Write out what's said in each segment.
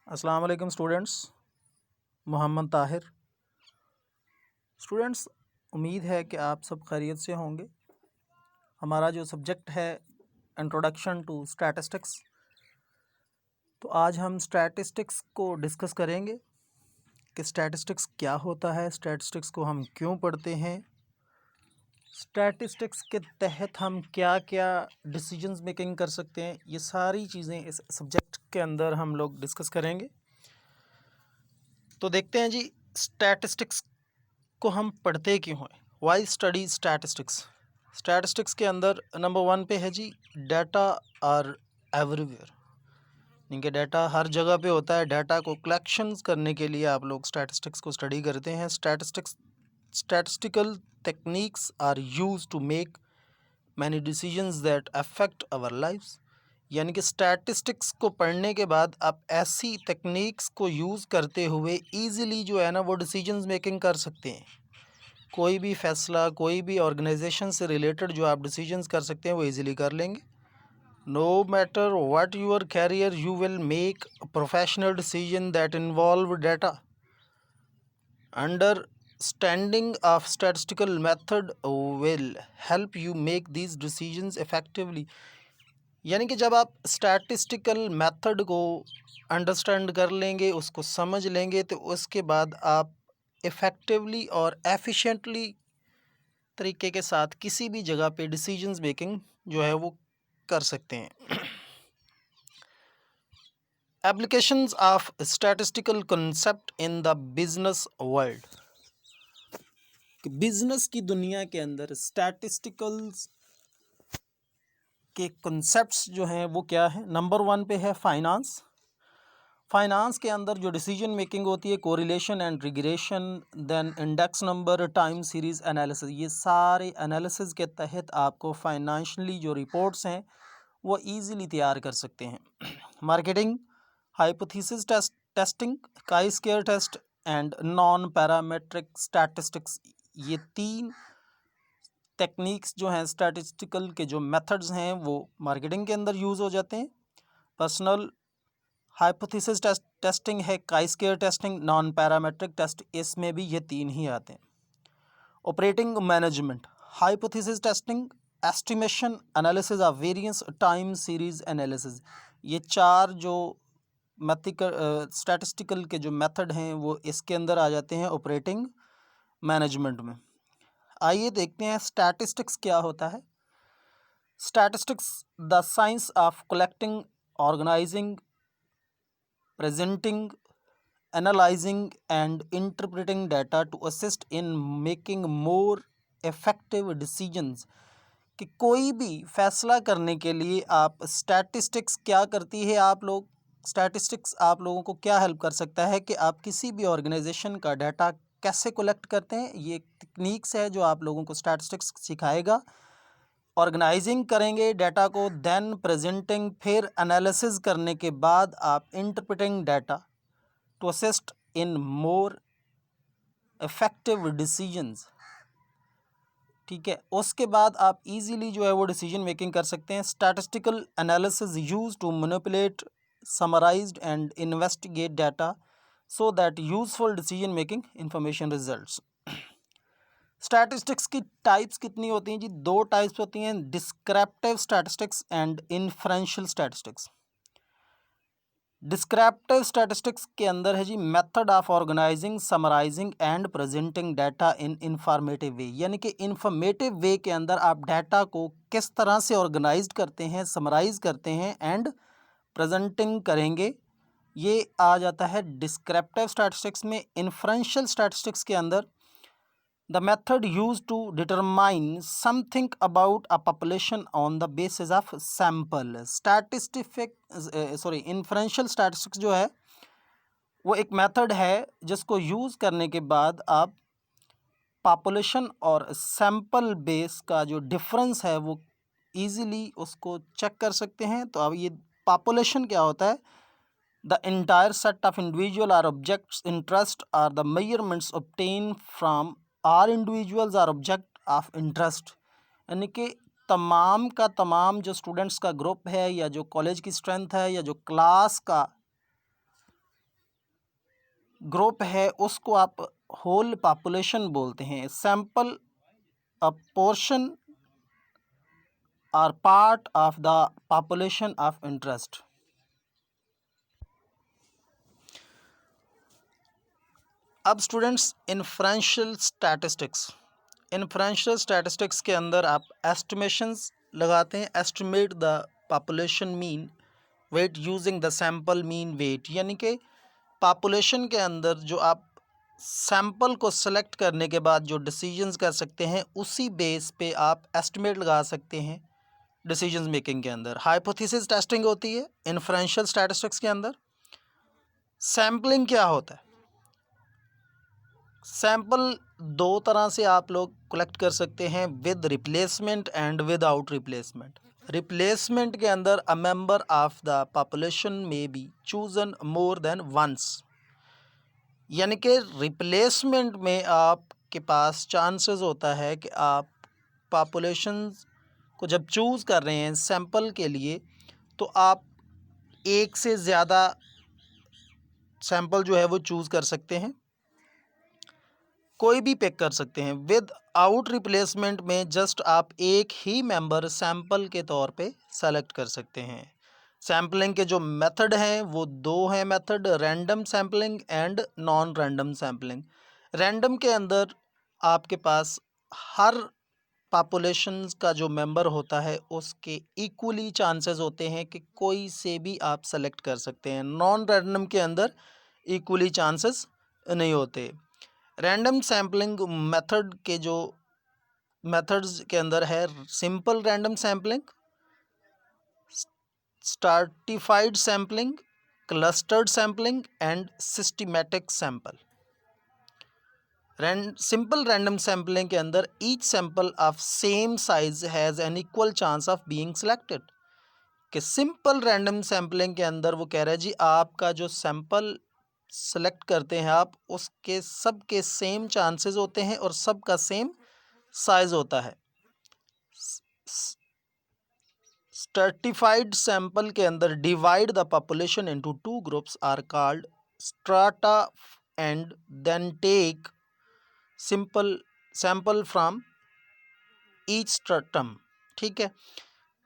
अस्सलाम वालेकुम students. Mohammad Tahir. Students, उम्मीद है कि आप सब खैरियत से होंगे। हमारा जो सब्जेक्ट है इंट्रोडक्शन टू स्टैटिस्टिक्स, तो आज हम स्टैटिस्टिक्स को डिस्कस करेंगे कि स्टैटिस्टिक्स क्या होता है, स्टैटिस्टिक्स को हम क्यों पढ़ते हैं, स्टैटिस्टिक्स के तहत हम क्या क्या डिसीजंस मेकिंग कर सकते हैं। ये सारी चीज़ें इस सब्जेक्ट के अंदर हम लोग डिस्कस करेंगे। तो देखते हैं जी, स्टैटिस्टिक्स को हम पढ़ते क्यों हैं, वाई स्टडी स्टैटिस्टिक्स। स्टैटिस्टिक्स के अंदर नंबर 1 पे है जी, डाटा आर एवरीवेयर। इनके डाटा हर जगह पे होता है। डाटा को कलेक्शंस करने के लिए आप लोग स्टैटिस्टिक्स को स्टडी करते हैं। Statistical techniques are use to make many decisions that affect our lives. यानी कि स्टैटिस्टिक्स को पढ़ने के बाद आप ऐसी टेक्निक्स को यूज़ करते हुए ईज़िली जो है ना वो डिसीजंस मेकिंग कर सकते हैं। कोई भी फैसला, कोई भी ऑर्गेनाइजेशन से रिलेटेड जो आप डिसीजंस कर सकते हैं वो इजीली कर लेंगे। No matter what your career, you will make professional decision that involve data. Understanding of statistical method will help you make these decisions effectively. यानी कि जब आप स्टैटिस्टिकल मेथड को अंडरस्टैंड कर लेंगे, उसको समझ लेंगे, तो उसके बाद आप इफ़ेक्टिवली और एफिशिएंटली तरीके के साथ किसी भी जगह पे डिसीजंस मेकिंग जो है वो कर सकते हैं। Applications of statistical concept in the business world. Business की दुनिया के अंदर स्टैटिस्टिकल्स के कंसेप्ट्स जो हैं वो क्या है। नंबर 1 पे है फाइनेंस। फाइनेंस के अंदर जो डिसीजन मेकिंग होती है, correlation and regression, then index number, time series analysis, ये सारे एनालिसिस के तहत आपको फाइनेंशियली जो रिपोर्ट्स हैं वो इजीली तैयार कर सकते हैं। Marketing, hypothesis testing, chi square test and non parametric statistics, ये 3 टेक्निक्स जो हैं स्टैटिस्टिकल के जो मेथड्स हैं वो मार्केटिंग के अंदर यूज़ हो जाते हैं। पर्सनल हाइपोथेसिस टेस्टिंग है, chi square testing, non parametric test, इसमें भी ये 3 ही आते हैं। Operating management, hypothesis testing, estimation, analysis of variance, time series analysis, ये 4 जो स्टैटिस्टिकल के जो मेथड हैं वो इसके अंदर आ जाते हैं ऑपरेटिंग मैनेजमेंट में। आइए देखते हैं स्टैटिस्टिक्स क्या होता है। Statistics the science of collecting, organizing, presenting, analyzing and interpreting data to assist in making more effective decisions। कि कोई भी फैसला करने के लिए आप स्टैटिस्टिक्स क्या करती है, आप लोग स्टैटिस्टिक्स आप लोगों को क्या हेल्प कर सकता है कि आप किसी भी ऑर्गेनाइजेशन का डाटा कैसे कलेक्ट करते हैं। ये एक टेक्निक्स है जो आप लोगों को स्टैटिस्टिक्स सिखाएगा। ऑर्गेनाइजिंग करेंगे डाटा को, देन प्रेजेंटिंग, फिर एनालिसिस करने के बाद आप interpreting data to assist in more effective decisions. ठीक है, उसके बाद आप इजीली जो है वो डिसीजन मेकिंग कर सकते हैं। Statistical analysis use to manipulate, summarized and investigate data so that useful decision making information results. Statistics की टाइप्स कितनी होती हैं जी? 2 टाइप्स होती हैं, descriptive statistics and inferential statistics. Descriptive statistics के अंदर है जी method of organizing, summarizing and presenting data in informative way. यानी कि इंफॉर्मेटिव वे के अंदर आप डाटा को किस तरह से ऑर्गेनाइज करते हैं, समराइज करते हैं एंड प्रेजेंटिंग करेंगे, ये आ जाता है डिस्क्रिप्टिव स्टैटिस्टिक्स में। इन्फरेंशियल स्टैटिस्टिक्स के अंदर the method used to determine something about a population on the basis of sample। Inferential statistics जो है वो एक मेथड है जिसको यूज़ करने के बाद आप पॉपुलेशन और सैंपल बेस का जो डिफरेंस है वो इजीली उसको चेक कर सकते हैं। तो अब ये पॉपुलेशन क्या होता है? The entire set of individual or objects interest or the measurements obtain from or individuals or object of interest. यानी कि तमाम का तमाम जो स्टूडेंट्स का ग्रुप है, या जो कॉलेज की स्ट्रेंथ है, या जो क्लास का ग्रुप है उसको आप होल पॉपुलेशन बोलते हैं। Sample a portion or part of the population of interest. अब स्टूडेंट्स, इन्फ्रेंशियल स्टैटिस्टिक्स के अंदर आप एस्टिमेशंस लगाते हैं। Estimate the population mean weight using the sample mean weight, यानी कि पॉपुलेशन के अंदर जो आप सैंपल को सेलेक्ट करने के बाद जो डिसीजंस कर सकते हैं, उसी बेस पे आप एस्टिमेट लगा सकते हैं डिसीजंस मेकिंग के अंदर। हाइपोथेसिस टेस्टिंग होती है इन्फ्रेंशियल स्टैटिस्टिक्स के अंदर। सैम्पलिंग क्या होता है? सैंपल दो तरह से आप लोग कलेक्ट कर सकते हैं, with replacement and without replacement. Replacement के अंदर a member of the population में be chosen more than once, यानी कि रिप्लेसमेंट में आपके पास चांसेस होता है कि आप पॉपुलेशन को जब चूज़ कर रहे हैं सैंपल के लिए, तो आप एक से ज़्यादा सैंपल जो है वो चूज़ कर सकते हैं, कोई भी पिक कर सकते हैं। विद आउट रिप्लेसमेंट में जस्ट आप एक ही मेंबर सैंपल के तौर पे सेलेक्ट कर सकते हैं। सैम्पलिंग के जो मेथड हैं वो दो हैं method, random sampling and non random sampling. Random के अंदर आपके पास हर पॉपुलेशन का जो मेंबर होता है उसके इक्वली चांसेस होते हैं कि कोई से भी आप सेलेक्ट कर सकते हैं। नॉन रैंडम के अंदर इक्वली चांसेस नहीं होते। रैंडम सैम्पलिंग मेथड के जो मेथड्स के अंदर है simple random sampling, stratified sampling, clustered sampling and systematic sample. Simple random sampling के अंदर each sample of same size has an equal chance of being selected. कि सिंपल रैंडम सैम्पलिंग के अंदर वो कह रहा है जी आपका जो सैंपल सेलेक्ट करते हैं आप, उसके सब के सेम चांसेस होते हैं और सब का सेम साइज होता है। स्ट्रैटिफाइड सैंपल के अंदर divide the population into two groups are called strata and then take simple sample from each stratum. ठीक है,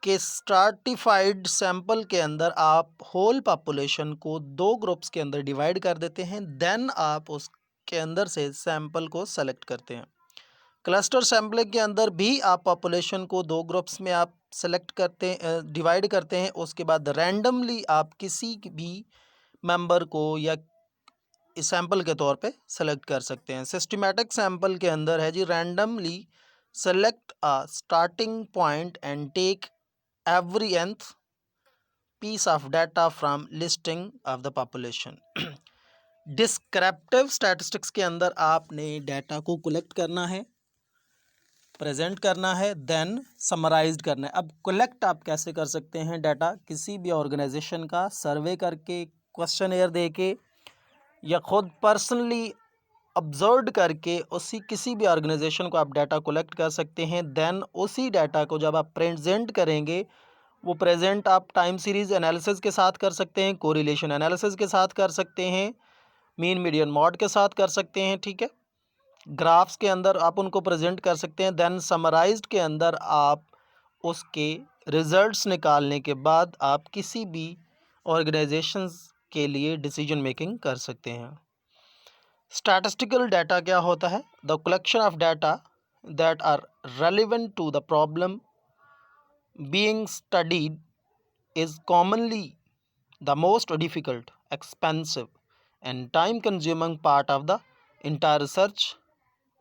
कि स्ट्रैटिफाइड सैंपल के अंदर आप होल पॉपुलेशन को दो ग्रुप्स के अंदर डिवाइड कर देते हैं, देन आप उसके अंदर से सैंपल को सेलेक्ट करते हैं। क्लस्टर सैंपलिंग के अंदर भी आप पॉपुलेशन को दो ग्रुप्स में आप सेलेक्ट करते हैं, डिवाइड करते हैं, उसके बाद रैंडमली आप किसी भी मेंबर को या सैंपल के तौर पे सेलेक्ट कर सकते हैं। सिस्टमैटिक सैंपल के अंदर है जी randomly select a starting point and take every nth piece of data from listing of the population। Descriptive statistics के अंदर आपने डाटा को कलेक्ट करना है, प्रेजेंट करना है, देन समराइज्ड करना है। अब कलेक्ट आप कैसे कर सकते हैं डाटा? किसी भी ऑर्गेनाइजेशन का सर्वे करके, क्वेश्चनेयर दे के, या खुद पर्सनली ऑब्जर्व करके उसी किसी भी ऑर्गेनाइजेशन को आप डाटा कलेक्ट कर सकते हैं। देन उसी डाटा को जब आप प्रेजेंट करेंगे, वो प्रेजेंट आप टाइम सीरीज़ एनालिसिस के साथ कर सकते हैं, कोरिलेशन एनालिसिस के साथ कर सकते हैं, मीन मीडियन मॉड के साथ कर सकते हैं। ठीक है, ग्राफ्स के अंदर आप उनको प्रेजेंट कर सकते हैं। देन समराइज्ड के अंदर आप उसके रिजल्ट्स निकालने के बाद आप किसी भी ऑर्गेनाइजेशंस के लिए डिसीजन मेकिंग कर सकते हैं। स्टैटिस्टिकल डाटा क्या होता है? The collection of data that are relevant to the problem being studied is commonly the most difficult, expensive and time consuming part of the entire research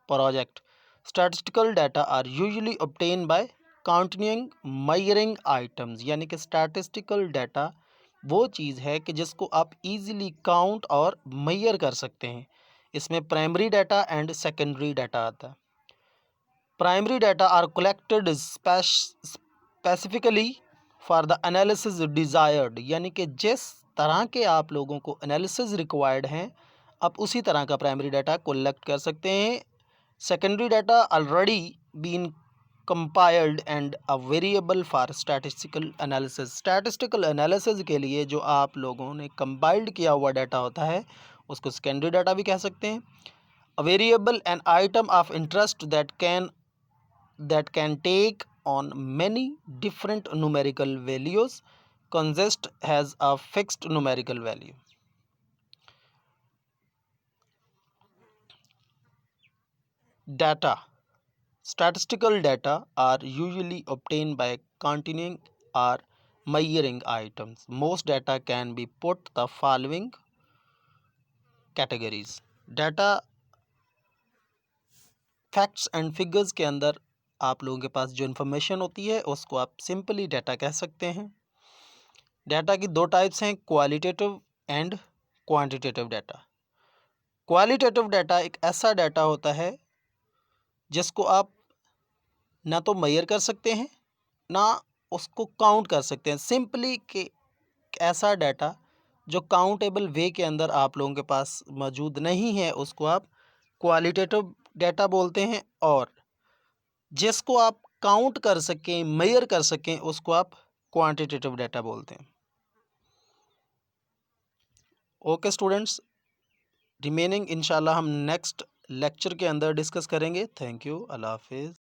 project. Statistical data are usually obtained by counting measuring items, यानी कि statistical data वो चीज़ है कि जिसको आप easily count और measure कर सकते हैं। इसमें primary data and secondary data आता है। Primary data are collected specifically for the analysis desired, यानी कि जिस तरह के आप लोगों को एनालिसिस रिक्वायर्ड हैं, आप उसी तरह का प्राइमरी डाटा कलेक्ट कर सकते हैं। Secondary data already been compiled and a variable for statistical analysis. Statistical analysis के लिए जो आप लोगों ने कंपाइल्ड किया हुआ डाटा होता है उसको सेकेंडरी डाटा भी कह सकते हैं। A variable an item of interest that can take on many different numerical values consist has a fixed numerical value. Data. Statistical data are usually obtained by continuing or measuring items. Most data can be put the following categories. Data facts and figures के अंदर आप लोगों के पास जो information होती है उसको आप सिंपली डाटा कह सकते हैं। डाटा की दो टाइप्स हैं, qualitative and quantitative data. Qualitative data एक ऐसा डाटा होता है जिसको आप ना तो मेजर कर सकते हैं ना उसको काउंट कर सकते हैं। सिंपली कि ऐसा डाटा जो काउंटेबल वे के अंदर आप लोगों के पास मौजूद नहीं है उसको आप क्वालिटेटिव डाटा बोलते हैं, और जिसको आप काउंट कर सकें, मेजर कर सकें, उसको आप क्वांटिटेटिव डाटा बोलते हैं। ओके स्टूडेंट्स, रिमेनिंग इंशाल्लाह हम नेक्स्ट लेक्चर के अंदर डिस्कस करेंगे। थैंक यू, अल्लाह हाफिज़।